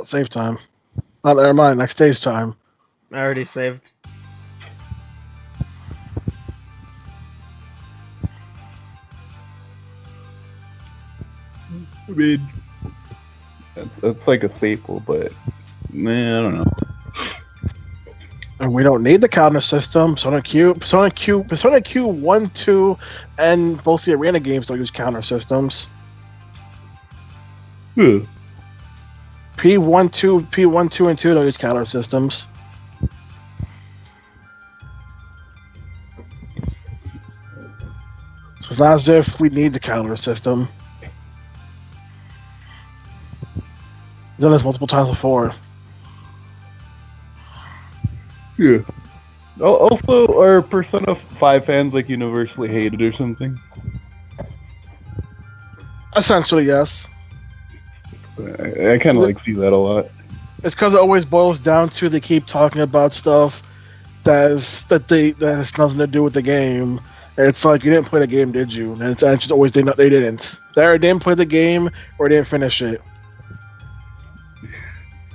Save time. Oh, never mind. Next day's time. I already saved. I mean, that's like a staple, but man, I don't know. And we don't need the counter system. Persona Q 1, 2, and both the arena games don't use counter systems. Yeah. P1, 2, and 2 don't use counter systems. So it's not as if we need the counter system. I've done this multiple times before. Yeah. Also, are Persona 5 fans like universally hated or something? Essentially, yes. I kind of like see that a lot. It's because it always boils down to they keep talking about stuff that has nothing to do with the game. And it's like, you didn't play the game, did you? And it's just always they didn't. They either didn't play the game or didn't finish it.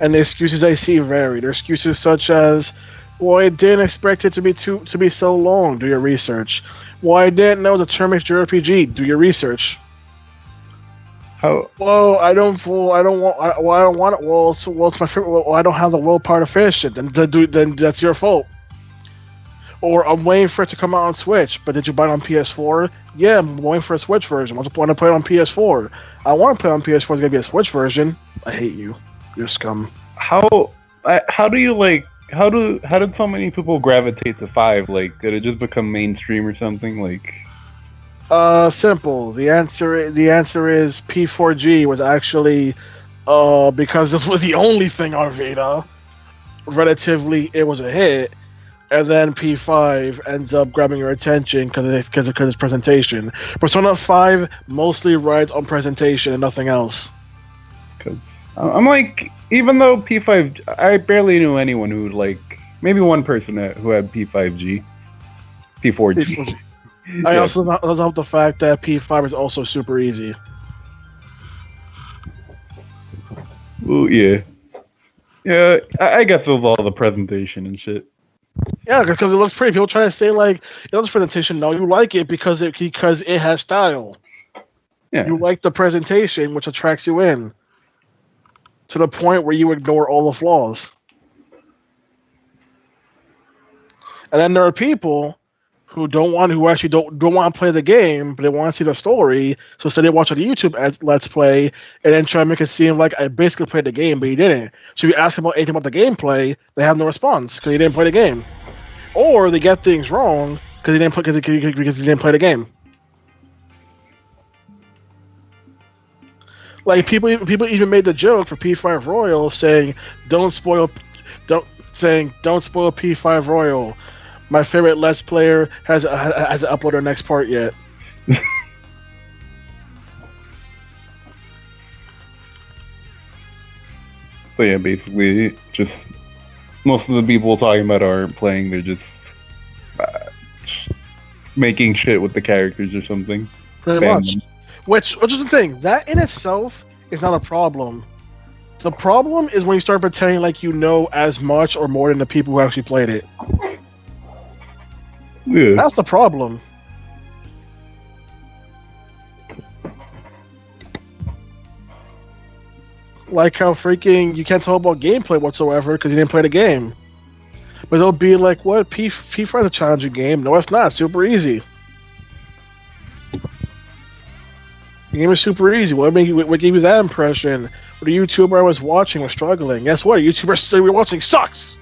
And the excuses I see vary. There are excuses such as, well, I didn't expect it to be so long. Do your research. Well, I didn't know the term is JRPG. Do your research. How? Well, I don't want it. Well, it's my favorite. Well, I don't have the willpower to finish it. Then that's your fault. Or I'm waiting for it to come out on Switch. But did you buy it on PS4? Yeah, I'm waiting for a Switch version. What's the point of playing on PS4? I want to play on PS4. It's gonna be a Switch version. I hate you. You're scum. How do you like? How did so many people gravitate to 5? Like, did it just become mainstream or something? Like, Simple. The answer is P4G was actually, because this was the only thing on Vita. Relatively, it was a hit, and then P5 ends up grabbing your attention because of its presentation. Persona 5 mostly rides on presentation and nothing else. because I'm like, even though P5, I barely knew anyone who like maybe one person who had P5G, P4G. I also love the fact that P5 is also super easy. Well, yeah. I guess it was all the presentation and shit. Yeah, because it looks pretty. People try to say like, this presentation. No, you like it because it has style. Yeah. You like the presentation, which attracts you in. To the point where you ignore all the flaws. And then there are people who actually don't want to play the game, but they want to see the story. So instead they watch a YouTube Let's Play and then try to make it seem like I basically played the game, but you didn't. So you ask them about anything about the gameplay, they have no response because you didn't play the game, or they get things wrong because you didn't play the game. Like people even made the joke for P5 Royal saying, "Don't spoil P5 Royal. My favorite Let's Player hasn't uploaded their next part yet." So yeah, basically, just most of the people talking about aren't playing; they're just making shit with the characters or something. Pretty much. Which is the thing. That in itself is not a problem. The problem is when you start pretending like you know as much or more than the people who actually played it. Yeah. That's the problem. Like how freaking you can't tell about gameplay whatsoever because you didn't play the game. But it'll be like, what? P5 is a challenging game. No, it's not. It's super easy. The game is super easy. What gave you that impression? What the YouTuber I was watching was struggling. Guess what? The YouTuber we were watching sucks.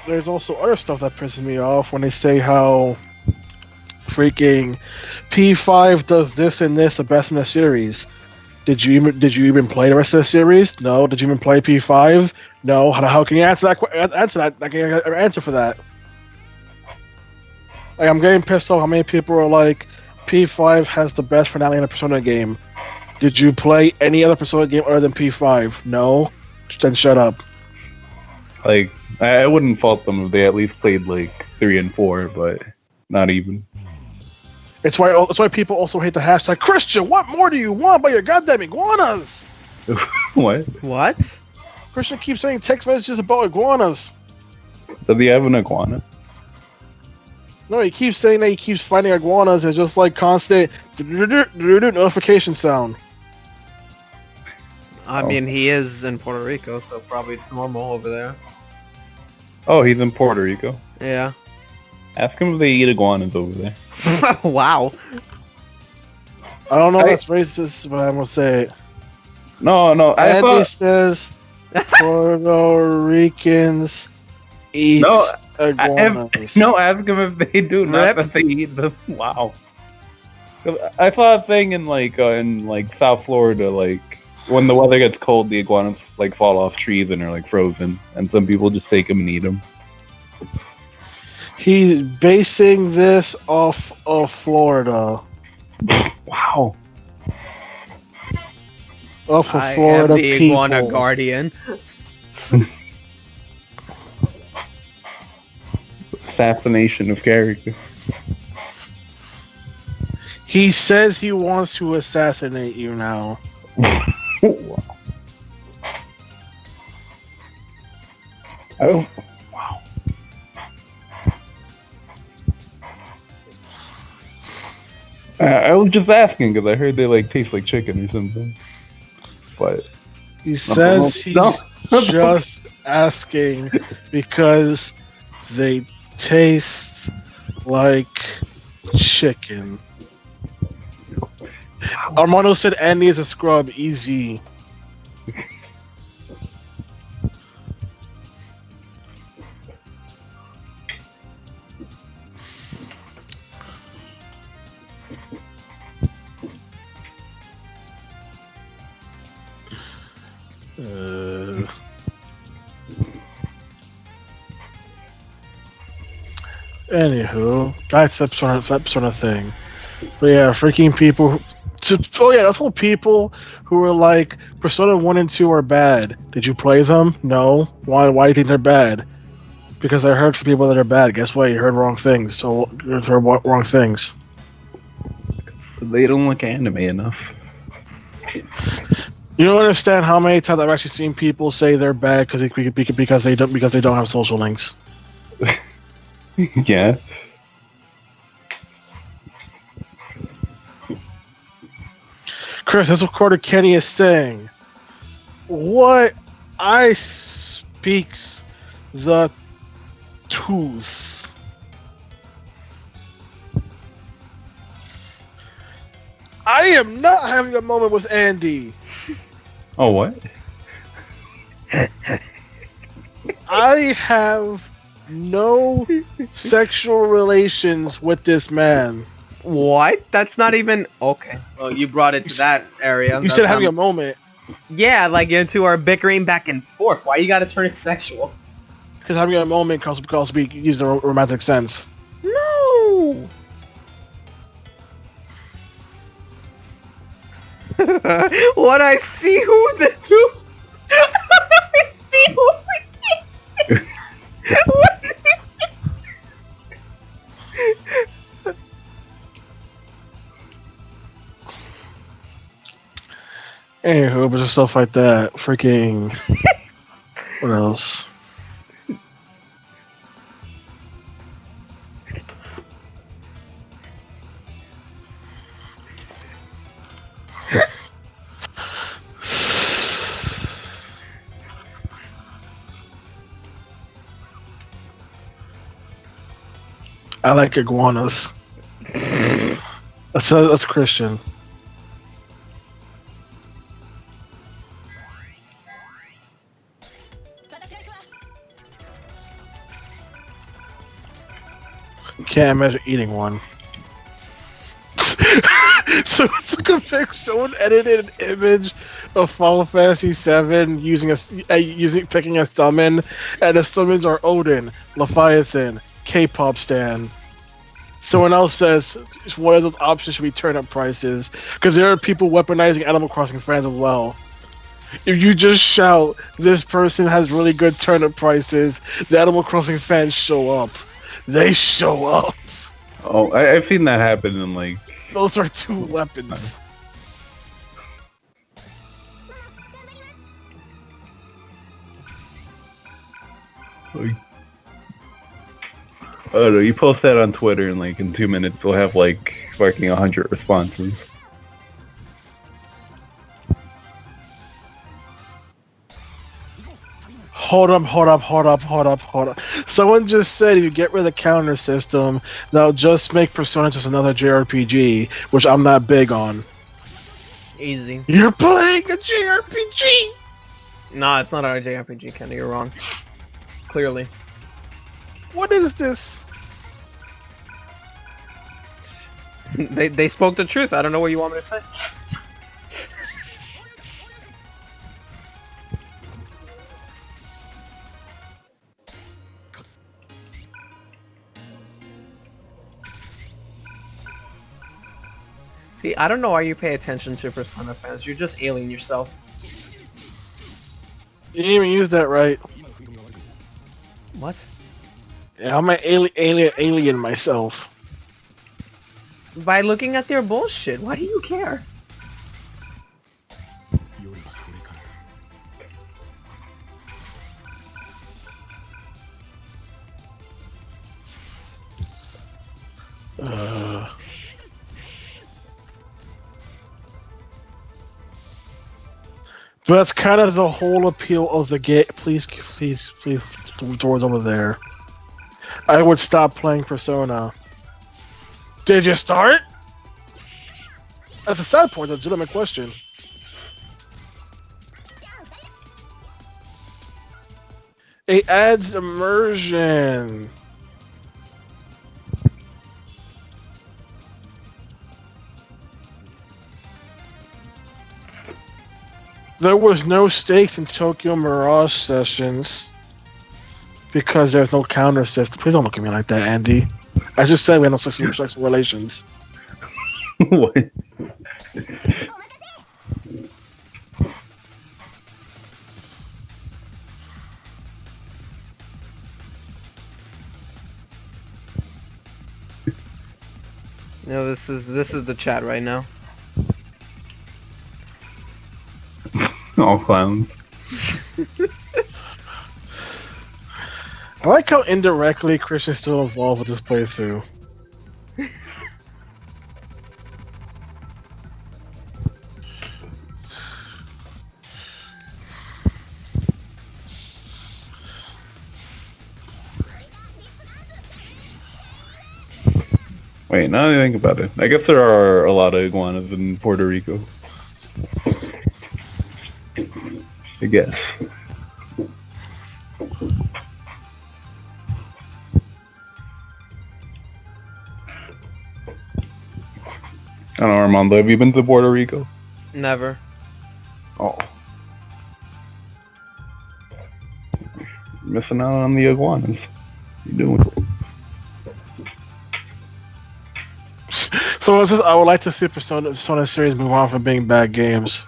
There's also other stuff that pisses me off when they say how freaking P5 does this and this the best in the series. Did you even play the rest of the series? No. Did you even play P5? No. How can you answer that? I can't answer for that. Like, I'm getting pissed off how many people are like, P5 has the best finale in a Persona game. Did you play any other Persona game other than P5? No. Then shut up. Like, I wouldn't fault them if they at least played like 3 and 4, but not even. That's why people also hate the hashtag Christian. What more do you want by your goddamn iguanas? What? What? Christian keeps saying text messages about iguanas. Does he have an iguana? No, he keeps saying that he keeps finding iguanas and just like constant notification sound. I mean, he is in Puerto Rico, so probably it's normal over there. Oh, he's in Puerto Rico. Yeah. Ask him if they eat iguanas over there. Wow. I don't know if that's racist, but I'm gonna say it. No, Andy says Puerto Ricans eat iguanas. Ask him if they do, not that they eat them. Wow. I saw a thing in South Florida, like when the weather gets cold, the iguanas like fall off trees and are like frozen, and some people just take them and eat them. He's basing this off of Florida. Wow. Off of Florida I am the people. iguana guardian. Assassination of character. He says he wants to assassinate you now. Wow. Oh, wow. I was just asking because I heard they like taste like chicken or something. But he says he's just asking because they taste like chicken. Armando said Andy is a scrub. Easy. Anywho, that's that sort of thing. But yeah, freaking people. Oh yeah, that's all people who were like Persona 1 and 2 are bad. Did you play them? No. Why do you think they're bad? Because I heard from people that are bad. Guess what? You heard wrong things. So you heard wrong things. They don't look anime enough. You don't understand how many times I've actually seen people say they're bad because they don't have social links. Yeah. Chris, that's what Carter Kenny is saying. What I speaks the truth. I am not having a moment with Andy. Oh, what? I have no sexual relations with this man. What? That's not even okay. Well, you brought it to that area. You said having a moment. Yeah, like into our bickering back and forth. Why you gotta turn it sexual? Because having a moment can also be used in a romantic sense. No. What I see who the two. I see who. Anywho, but just stuff like that. Freaking. What else? I like iguanas. That's Christian. Can't imagine eating one. So it's like a pic. Someone edited an image of Final Fantasy VII using picking a summon, and the summons are Odin, Leviathan, K-pop stan. Someone else says one of those options should be turnip prices because there are people weaponizing Animal Crossing fans as well. If you just shout, "This person has really good turnip prices," the Animal Crossing fans show up. They show up. Oh, I've seen that happen in like. Those are 2 weapons. I don't know. You post that on Twitter, and like in 2 minutes, we'll have like fucking 100 responses. Hold up. Someone just said if you get rid of the counter system, that'll just make Persona just another JRPG, which I'm not big on. Easy. You're playing a JRPG! Nah, it's not our JRPG, Kenny. You're wrong. Clearly. What is this? They spoke the truth. I don't know what you want me to say. See, I don't know why you pay attention to Persona fans. You're just alien yourself. You didn't even use that right. What? Yeah, I'm an alien myself. By looking at their bullshit. Why do you care? But that's kind of the whole appeal of the game. Please, doors over there. I would stop playing Persona. Did you start? That's a sad point, a legitimate question. It adds immersion. There was no stakes in Tokyo Mirage Sessions because there's no counter system. Please don't look at me like that, Andy. I just said we had no sexual relations. What? No, this is the chat right now. All clowns. I like how indirectly Christian's still involved with this playthrough. Wait, now that I think about it, I guess there are a lot of iguanas in Puerto Rico. I guess. I don't know, Armando, have you been to Puerto Rico? Never. Oh. Missing out on the iguanas. You doing? So it's just, I would like to see Persona series move on from being bad games.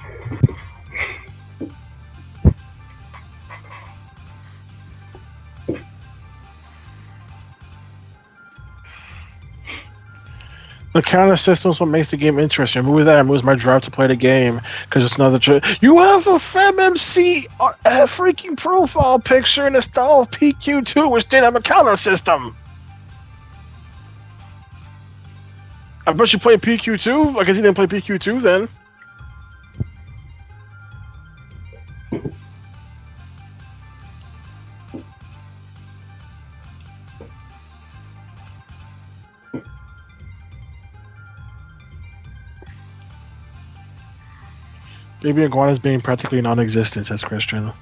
The counter system is what makes the game interesting. Remove that, removes my drive to play the game because it's another. You have a FemMC freaking profile picture in the style of PQ2, which didn't have a counter system. I bet you play PQ2. I guess he didn't play PQ2 then. Baby iguanas being practically non-existent, says Christian.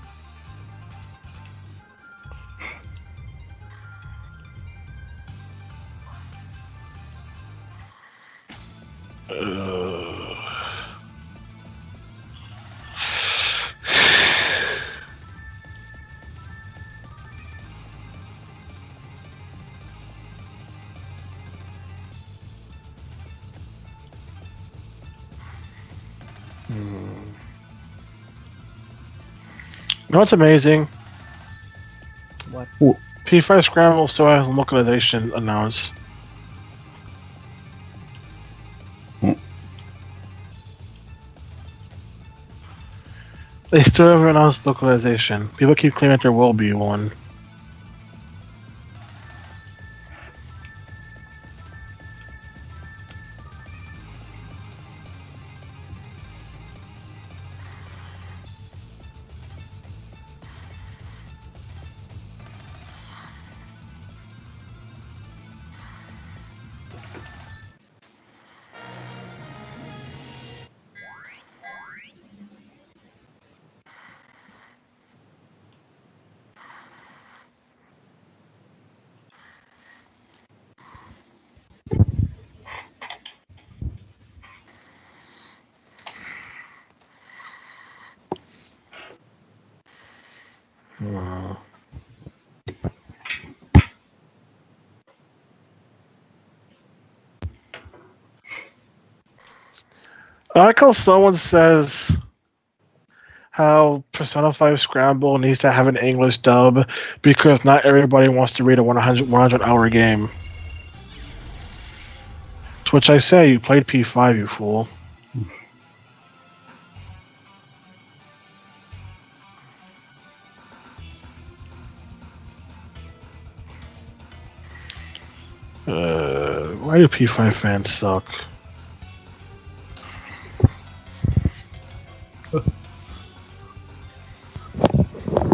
You know what's amazing? What? P5 Scramble still has localization announced. They still haven't announced localization. People keep claiming that there will be one. I like how someone says how Persona 5 Scramble needs to have an English dub because not everybody wants to read a 100-hour game. To which I say, you played P5, you fool. Why do P5 fans suck?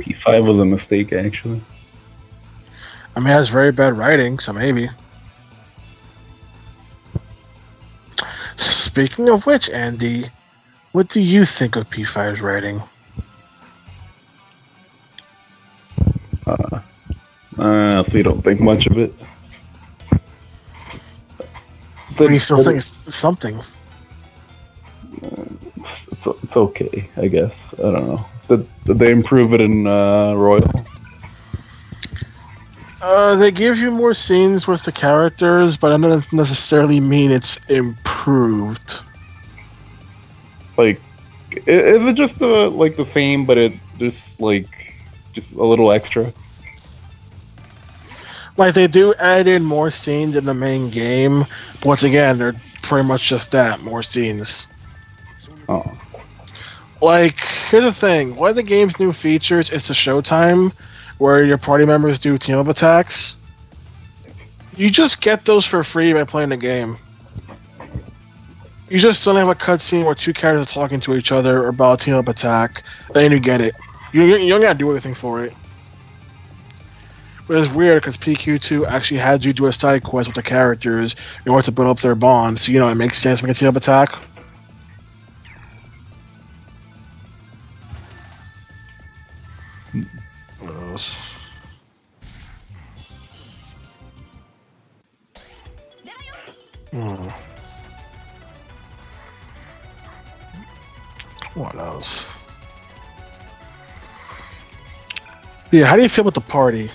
P5 was a mistake, actually. I mean, it has very bad writing, so maybe. Speaking of which, Andy, what do you think of P5's writing? So you don't think much of it? But you still think it's something. It's okay, I guess. I don't know. Did they improve it in Royal? They give you more scenes with the characters, but that doesn't necessarily mean it's improved. Like, is it just like the same, but it just a little extra? Like, they do add in more scenes in the main game, but once again, they're pretty much just that, more scenes. Oh. Like, here's the thing. One of the game's new features is the showtime, where your party members do team-up attacks. You just get those for free by playing the game. You just suddenly have a cutscene where two characters are talking to each other about a team-up attack, then you get it. You don't gotta do anything for it. But it's weird because PQ2 actually had you do a side quest with the characters in order to build up their bond, so it makes sense to make a team-up attack. What else? Yeah, how do you feel about the party?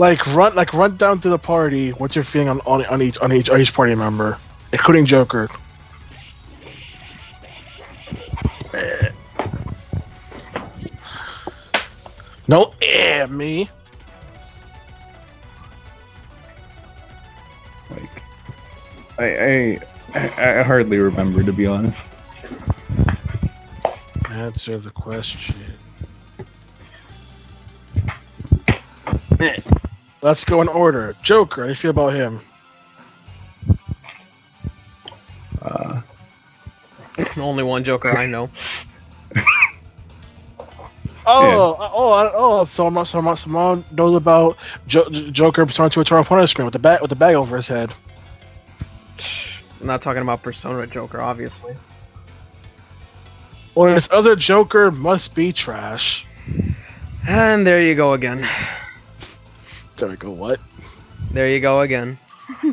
Run down to the party. What's your feeling on each party member, including Joker? No, me. Like, I hardly remember, to be honest. Answer the question. Let's go in order. Joker, how do you feel about him? Only one Joker I know. Someone knows about Joker returning to Eternal Punishment with the bag over his head. I'm not talking about Persona Joker, obviously. Well, this other Joker must be trash. And there you go again. There we go. What? There you go again.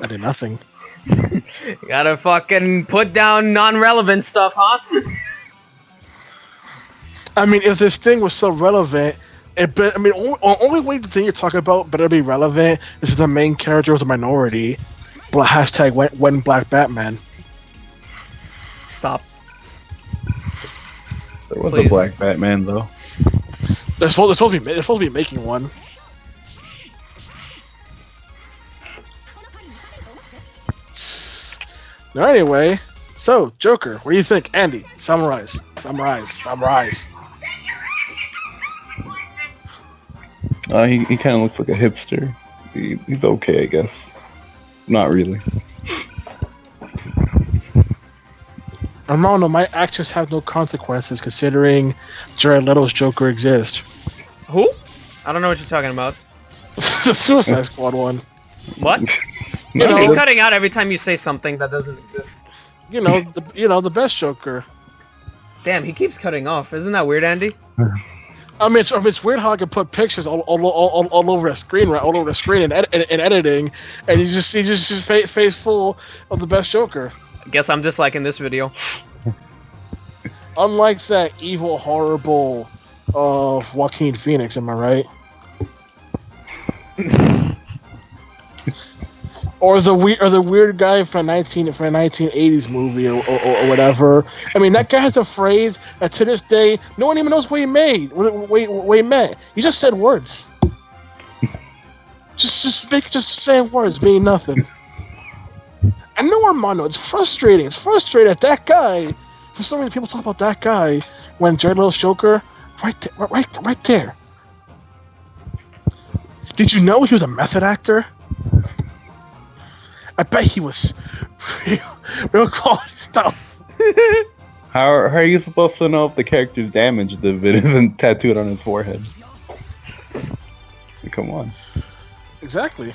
I did nothing. You gotta fucking put down non-relevant stuff, huh? I mean, if this thing was so relevant, only way the thing you're talking about better be relevant is if the main character was a minority. Hashtag when Black Batman. Stop. There was Please. a Black Batman, though. They're supposed to be making one. Anyway, so Joker, what do you think, Andy? Summarize. He kind of looks like a hipster. He's okay, I guess. Not really. No, my actions have no consequences considering Jared Leto's Joker exists. Who? I don't know what you're talking about. The Suicide Squad one. What? You know, You're cutting out every time you say something that doesn't exist. the best Joker. Damn, he keeps cutting off. Isn't that weird, Andy? I mean, it's weird how I can put pictures all over the screen, right? All over the screen and editing, and he's just face full of the best Joker. I guess I'm disliking this video. Unlike that evil, horrible of Joaquin Phoenix, am I right? Or the weird guy from 1980s movie or whatever. I mean, that guy has a phrase that to this day no one even knows what he made. What he meant. He just said words. just saying words mean nothing. I know, Armando. It's frustrating. It's frustrating that that guy. For some reason, people talk about that guy when Jared Leto's Joker. Right there. Did you know he was a method actor? I bet he was real quality stuff. How are you supposed to know if the character's damaged if it isn't tattooed on his forehead? Come on. Exactly.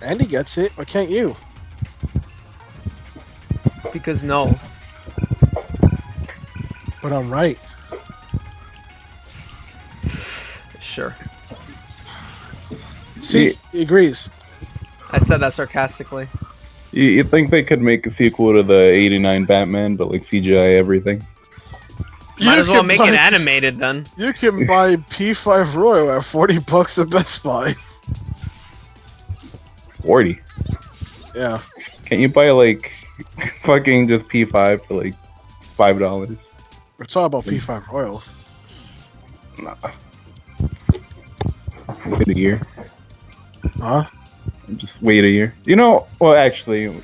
Andy gets it. Why can't you? Because no. But I'm right. Sure. See, he agrees. I said that sarcastically. You think they could make a sequel to the '89 Batman, but like CGI everything? Might as well make it animated then. You can buy P5 Royal at $40 at Best Buy. 40. Yeah. Can't you buy like fucking just P5 for like $5? We're talking about P5 Royals. Nah. Wait a year. Huh? Just wait a year. You know, well actually,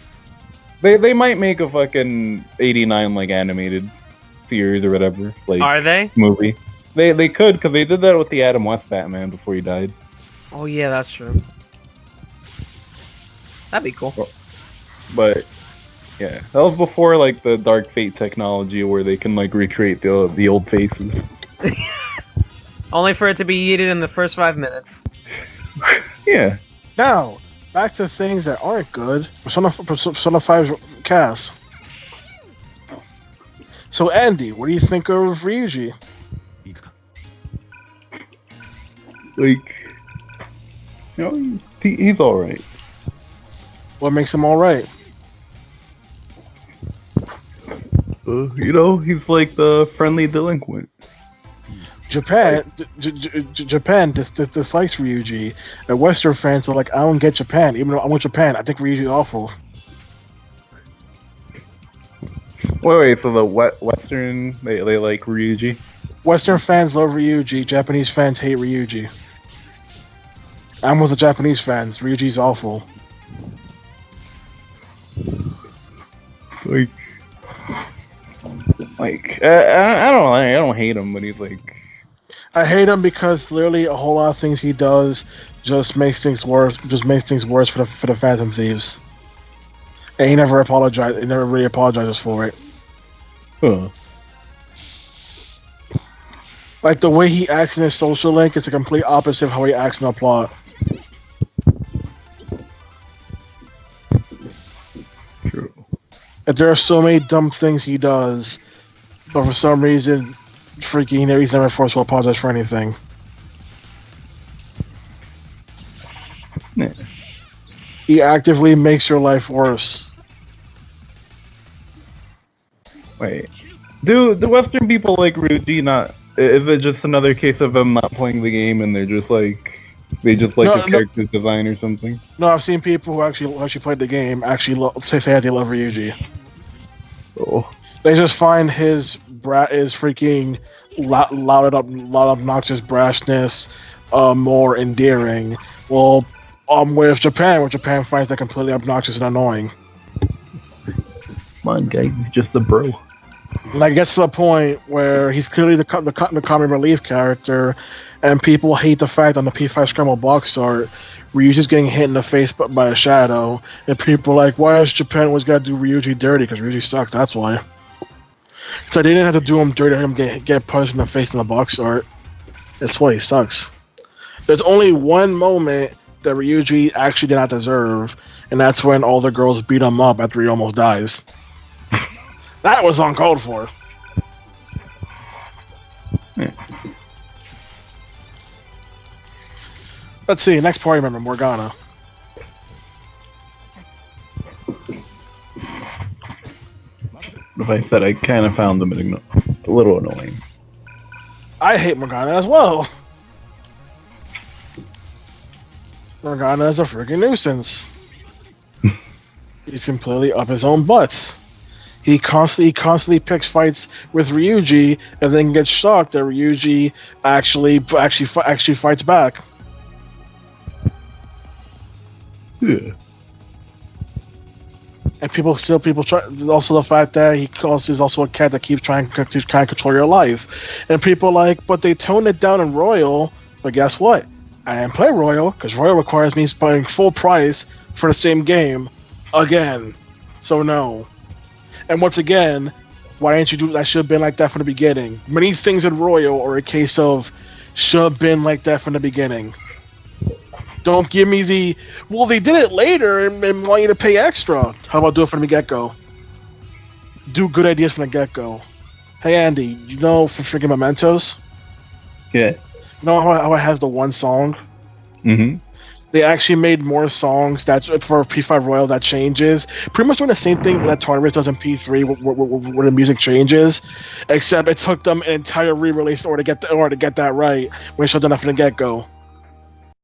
they might make a fucking '89 like animated series or whatever, like Are they? movie. They could, because they did that with the Adam West Batman before he died. Oh yeah, that's true. That'd be cool. But yeah, that was before like the Dark Fate technology where they can like recreate the old faces. Only for it to be eaten in the first 5 minutes. Yeah. Now, back to things that aren't good. Persona 5 cast. So, Andy, what do you think of Ryuji? Like, you know, he's alright. What makes him alright? You know, he's like the friendly delinquent. Japan dislikes Ryuji, and Western fans are like, I don't get Japan, even though I want Japan. I think Ryuji's awful. Wait, so the Western, they like Ryuji? Western fans love Ryuji, Japanese fans hate Ryuji. I'm with the Japanese fans, Ryuji's awful. I don't hate him, but he's like... I hate him because literally a whole lot of things he does just makes things worse. Just makes things worse for the Phantom Thieves. And he never apologized. He never really apologizes for it. Huh. Like the way he acts in his social link is the complete opposite of how he acts in the plot. True. And there are so many dumb things he does, but for some reason, freaking, he's never forced to apologize for anything. Yeah. He actively makes your life worse. Wait. Do the Western people like Ryuji not... Is it just another case of them not playing the game and they're just like... They just like the character's design or something? No, I've seen people who actually played the game actually say that they love Ryuji. Oh. They just find his freaking loud obnoxious brashness more endearing. Well, With Japan, where Japan finds that completely obnoxious and annoying. Come on, guy, he's just a bro. Like, it gets to the point where he's clearly the comic relief character, and people hate the fact on the P5 Scramble box art, Ryuji's getting hit in the face by a shadow, and people are like, why has Japan always got to do Ryuji dirty? Because Ryuji sucks, that's why. So they didn't have to do him dirty, him get punched in the face in the box art. That's why he sucks. There's only one moment that Ryuji actually did not deserve, and that's when all the girls beat him up after he almost dies. That was uncalled for. Yeah. Let's see, next party member, Morgana. If I said I kind of found them a little annoying. I hate Morgana as well. Morgana is a freaking nuisance. He's completely up his own butts. He constantly picks fights with Ryuji, and then gets shocked that Ryuji actually fights back. Yeah. And people try. Also, the fact that he's also a cat that keeps trying to control your life, and people are like, but they toned it down in Royal. But guess what? I didn't play Royal because Royal requires me spending full price for the same game again. So no. And once again, why didn't you do that? Should have been like that from the beginning. Many things in Royal are a case of should have been like that from the beginning. Don't give me the, well, they did it later and want you to pay extra. How about do it from the get-go? Do good ideas from the get-go. Hey, Andy, you know for freaking Mementos? Yeah. You know how it has the one song? Mm-hmm. They actually made more songs that's for P5 Royal that changes. Pretty much doing the same thing that Tartarus does in P3 where the music changes, except it took them an entire re-release in order to get that right when they showed enough from the get-go.